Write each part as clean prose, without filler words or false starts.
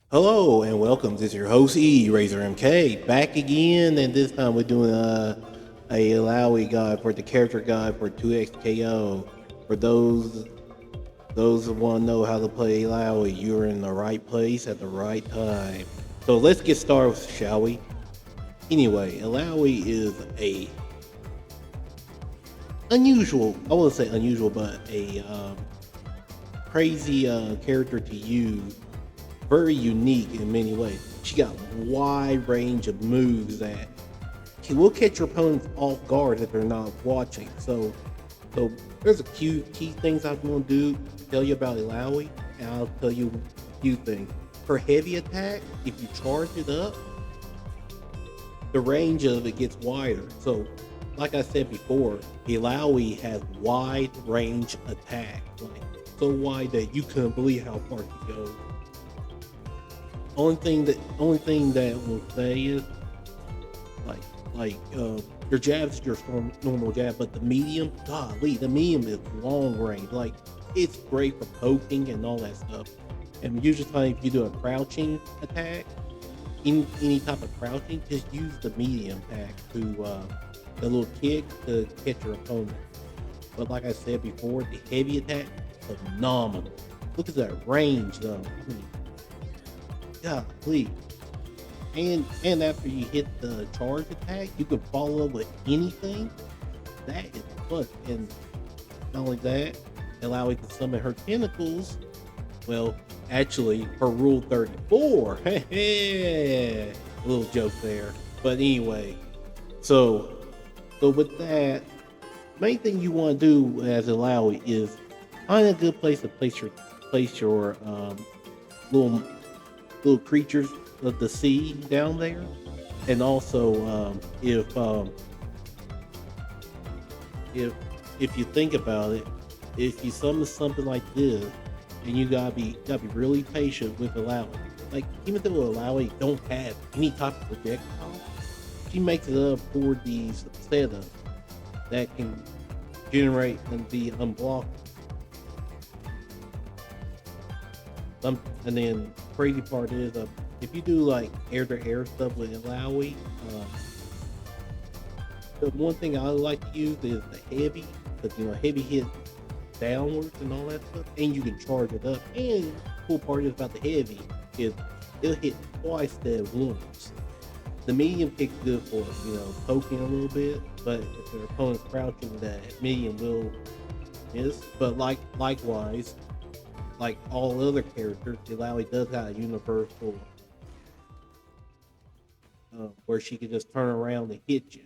Hello and welcome. This is your host E Razor MK back again, and this time we're doing a Illaoi guide for the character guide for 2XKO. For those that want to know how to play Illaoi, you're in the right place at the right time. So let's get started, shall we? Anyway, Illaoi is a unusual. I wouldn't say unusual, but a crazy character to use, very unique in many ways. She got a wide range of moves that will catch your opponents off guard if they're not watching. So there's a few key things I'm going to tell you about Illaoi, and I'll tell you a few things. For heavy attack, if you charge it up, the range of it gets wider. So, like I said before, Illaoi has wide range attack, like so wide that you couldn't believe how far she goes. Only thing that will say is like your jab's your normal jab, but the medium, golly, the medium is long range. Like it's great for poking and all that stuff. And usually, if you do a crouching attack, any type of crouching, just use the medium attack to the little kick to catch your opponent. But like I said before, the heavy attack, phenomenal. Look at that range, though. I mean, golly. And after you hit the charge attack, you can follow up with anything. That is fun. And not only that, allow it to summon her tentacles. Well, actually, her rule 34. A little joke there. But anyway, so with that, main thing you want to do as Illaoi is find a good place to place your little creatures of the sea down there, and also if you think about it, if you summon something like this, and you gotta be really patient with Illaoi. Like even though Illaoi don't have any type of projectile, she makes it up for these setups that can generate and be unblocked. And then crazy part is if you do like air to air stuff with Illaoi, the one thing I like to use is the heavy, because heavy hits downwards and all that stuff, and you can charge it up. And the cool part is about the heavy is it'll hit twice the wounds. The medium kicks good for poking a little bit, but if their opponent's crouching, that medium will miss. But likewise, like all other characters, Illaoi does have a universal where she can just turn around and hit you.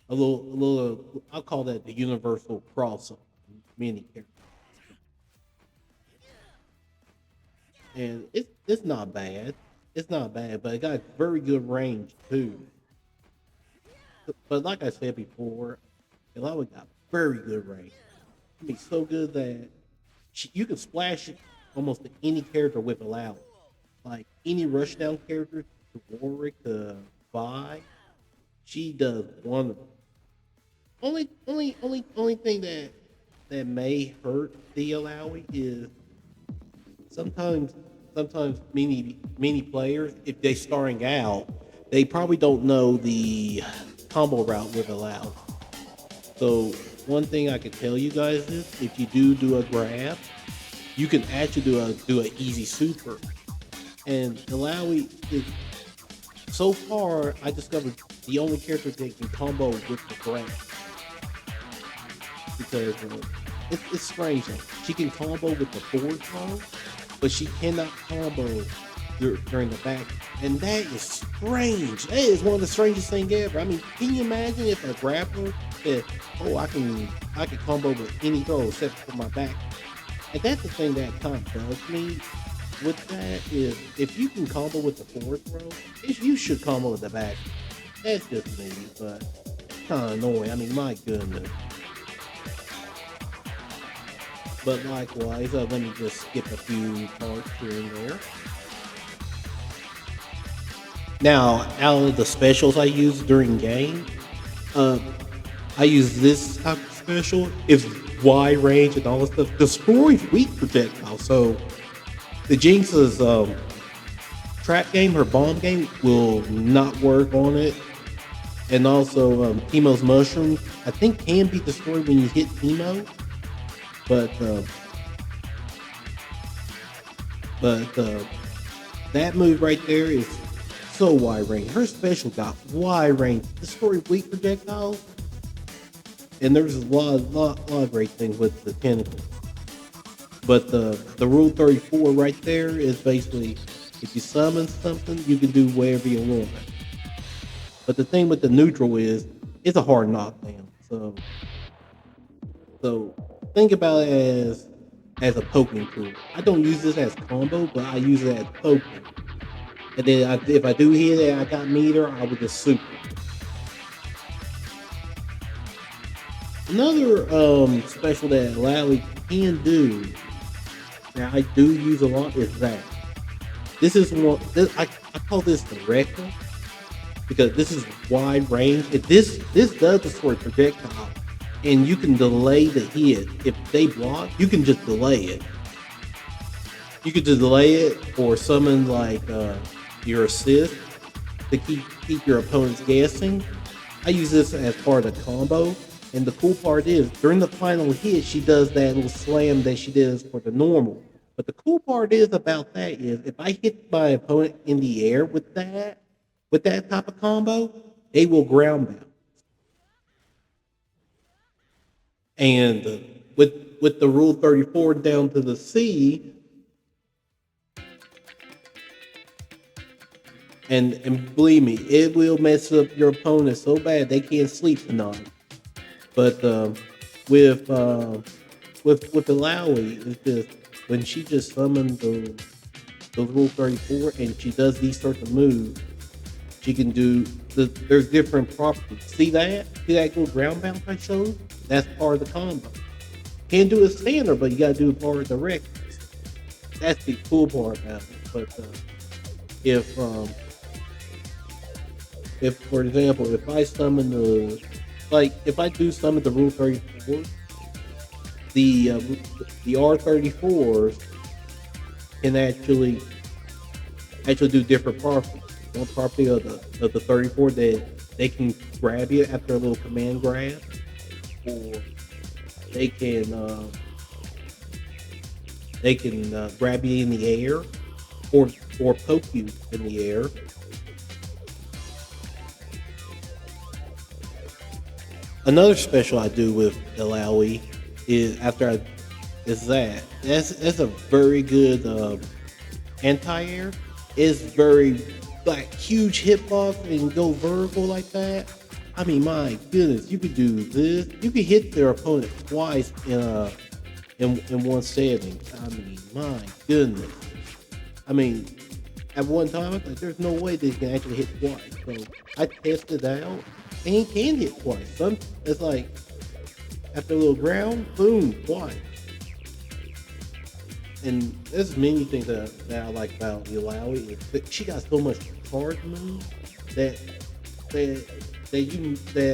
A little. I'll call that the universal crossover mini character, and it's not bad. It's not bad, but it got very good range too. But like I said before, Illaoi got very good range. I mean, so good that you can splash it almost to any character with Illaoi. Like any rushdown character, to Warwick, to Vi, she does wonderful. Only thing that may hurt the Illaoi is sometimes many players, if they starting out, they probably don't know the combo route with Illaoi. So one thing I can tell you guys is if you do a grab, you can actually do an easy super. And Illaoi is, so far I discovered, the only character that can combo with the grab, because it's strange. Though. She can combo with the forward throw, but she cannot combo during the back, and that is strange. That is one of the strangest things ever. I mean, can you imagine if a grappler said, "Oh, I can combo with any throw except for my back"? And that's the thing that kind of bugs me with that is if you can combo with the forward throw, you should combo with the back. That's just me, but it's kind of annoying. I mean, my goodness. But likewise, let me just skip a few parts here and there. Now, out of the specials I use during game, uh, I use this type of special. It's wide range and all this stuff. Destroys weak projectiles. So the Jinx is trap game, her bomb game will not work on it. And also, Temo's mushroom, I think can be destroyed when you hit Temo, but but that move right there is so wide range. Her special got wide range. Destroy weak projectiles, and there's a lot of great things with the tentacles. But the rule 34 right there is basically if you summon something, you can do whatever you want. But the thing with the neutral is it's a hard knockdown. So think about it as a poking tool. I don't use this as combo, but I use it as poking. And then if I do hit it, I got meter, I would just super. Another special that Illaoi can do that I do use a lot is that. This is one. I call this the rectal because this is wide range. If this does destroy projectile, and you can delay the hit. If they block, you can just delay it. You could just delay it or summon like your assist to keep your opponents guessing. I use this as part of the combo. And the cool part is during the final hit, she does that little slam that she does for the normal. But the cool part is about that is if I hit my opponent in the air with that type of combo, they will ground bound. And with the rule 34 down to the C, and believe me, it will mess up your opponent so bad they can't sleep tonight. But with with Illaoi, it's just when she just summoned the rule 34 and she does these sorts of moves, she can do there's different properties. See that? See that little ground bounce I showed? That's part of the combo. Can't do a standard, but you gotta do part of the reckless. That's the cool part about it. But if for example, if I summon if I do summon the rule 34, the R34s can actually do different properties. One property of the 34 that they can grab you after a little command grab, or they can grab you in the air, or poke you in the air. Another special I do with Illaoi is that's a very good anti-air. It's very like huge hitbox and go vertical like that. I mean, my goodness, you could do this. You could hit their opponent twice in one setting. I mean, my goodness. I mean, at one time, I thought there's no way they can actually hit twice. So I tested it out, and he can hit twice. It's like after a little ground, boom, twice. And there's many things that I like about Illaoi. She got so much charge moves that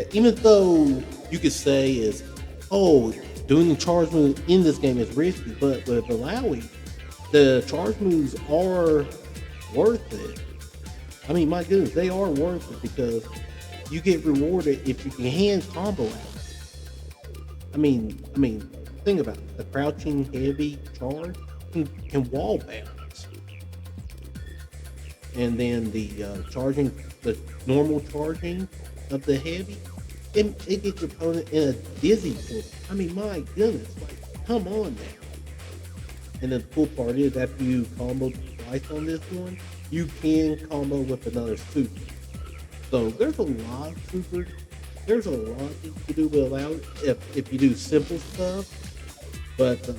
even though you could say is, oh, doing the charge move in this game is risky, but with Illaoi, the charge moves are worth it. I mean, my goodness, they are worth it because you get rewarded if you can hand combo out. I mean, think about it. The crouching heavy charge can wall bounce, and then the normal charging of the heavy, it gets your opponent in a dizzy point. I mean, my goodness, like, come on now. And the cool part is after you combo twice on this one, you can combo with another super. So there's a lot of supers. There's a lot to do with Illaoi if you do simple stuff. But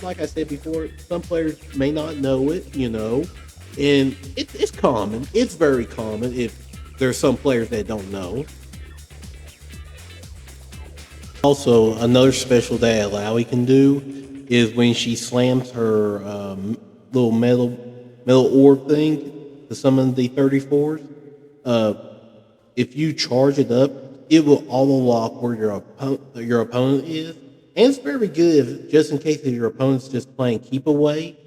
like I said before, some players may not know it, and it's common. It's very common if there's some players that don't know. Also, another special that Illaoi can do is when she slams her little metal orb thing to summon the 34s. If you charge it up, it will auto lock where your opponent is, and it's very good just in case if your opponent's just playing keep away,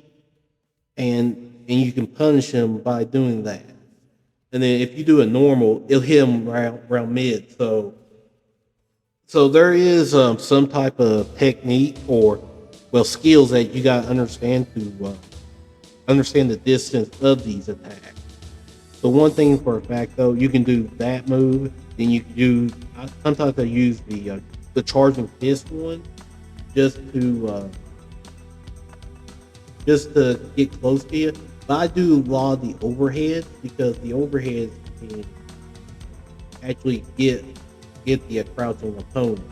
and and you can punish him by doing that. And then if you do a normal, it'll hit him around mid. So there is some type of technique or well skills that you got to understand to understand the distance of these attacks. So one thing for a fact though, you can do that move. Then you can do. Sometimes I use the charging fist one just to get close to you. But I do a lot of the overhead because the overhead can actually get the crouching opponent.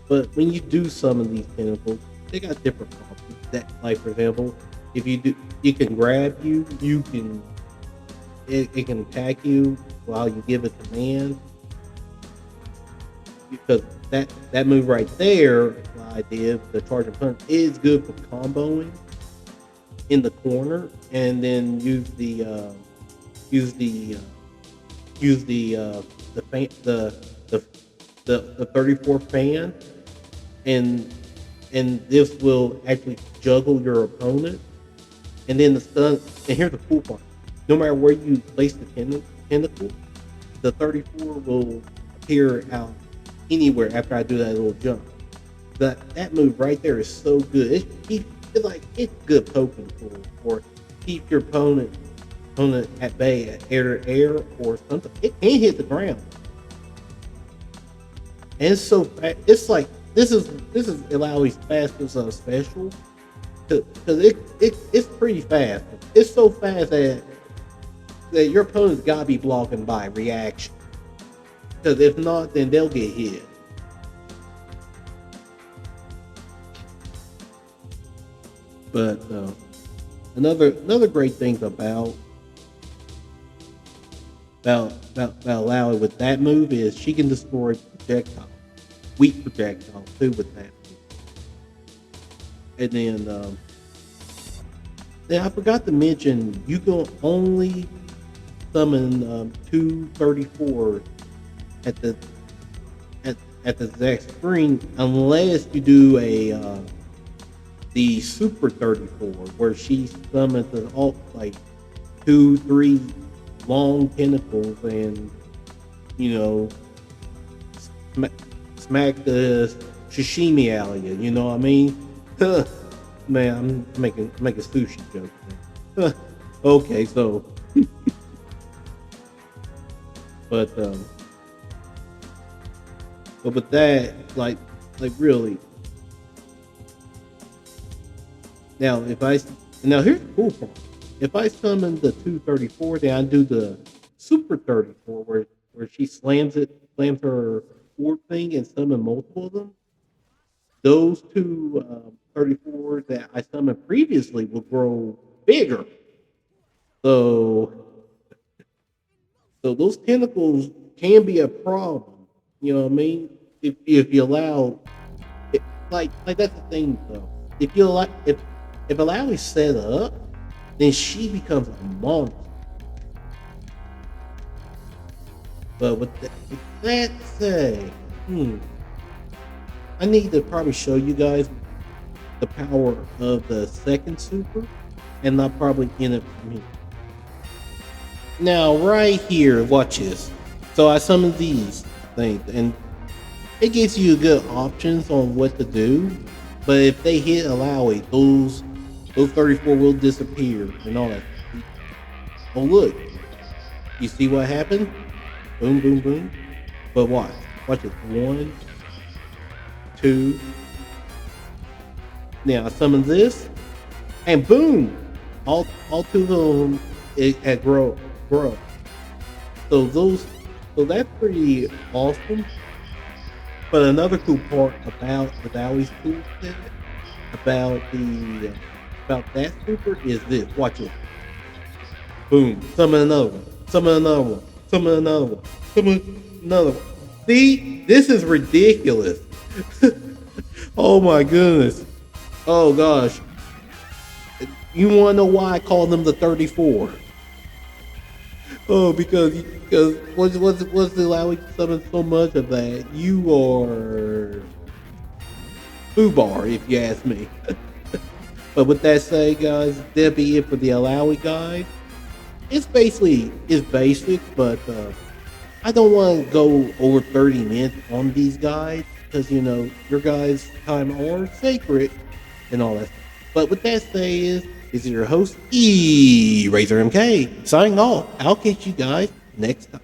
But when you do some of these tentacles, they got different properties. That, like for example, if you do, it can grab you. You can it can attack you while you give a command. Because that move right there, what I did, the charging punch, is good for comboing in the corner, and then use the the fan, the 34 fan, and this will actually juggle your opponent. And then the stun. And here's the cool part: no matter where you place the tentacle, the 34 will appear out anywhere after I do that little jump. That move right there is so good. It's good poking tool or keep your opponent at bay at air to air or something. It can hit the ground. And it's so fast. It's like this is Illaui's fastest special because it's pretty fast. It's so fast that your opponent's gotta be blocking by reaction. Because if not, then they'll get hit. But another great thing about Illaoi with that move is she can destroy projectiles, weak projectiles too with that move. And then I forgot to mention you can only summon 234s at the exact screen unless you do the super 34 where she summons an all like 2-3 long tentacles and smack the sashimi out of you. You know what I mean? Man, I'm making sushi jokes. Okay, so but with that, like really. Now here's the cool part. If I summon the 234, then I do the super 34 where she slams her orb thing and summon multiple of them. Those two 34s that I summoned previously will grow bigger. So those tentacles can be a problem. You know what I mean? If you allow, like that's the thing though. If you allow, if Illaoi is set up, then she becomes a monster. But with that said, I need to probably show you guys the power of the second super, and I'll probably end up from here. Now, right here, watch this. So I summon these things, and it gives you good options on what to do. But if they hit Illaoi, those 34 will disappear and all that. Oh look, you see what happened? Boom, boom, boom. But watch it. 1, 2. Now I summon this, and boom, all two of them it grow. So that's pretty awesome. But another cool part about Illaui's tool set, about that super is this. Watch it. Boom. Summon another one. Summon another one. Summon another one. Summon another one. See? This is ridiculous. Oh my goodness. Oh gosh. You wanna know why I call them the 34? Oh, because what's Illaoi summon so much of that? You are foobar, if you ask me. But with that said, guys, that'll be it for the Illaoi guide. It's basic, but I don't want to go over 30 minutes on these guides because your guys' time are sacred and all that stuff. But with that said, this is your host E Razor MK signing off. I'll catch you guys next time.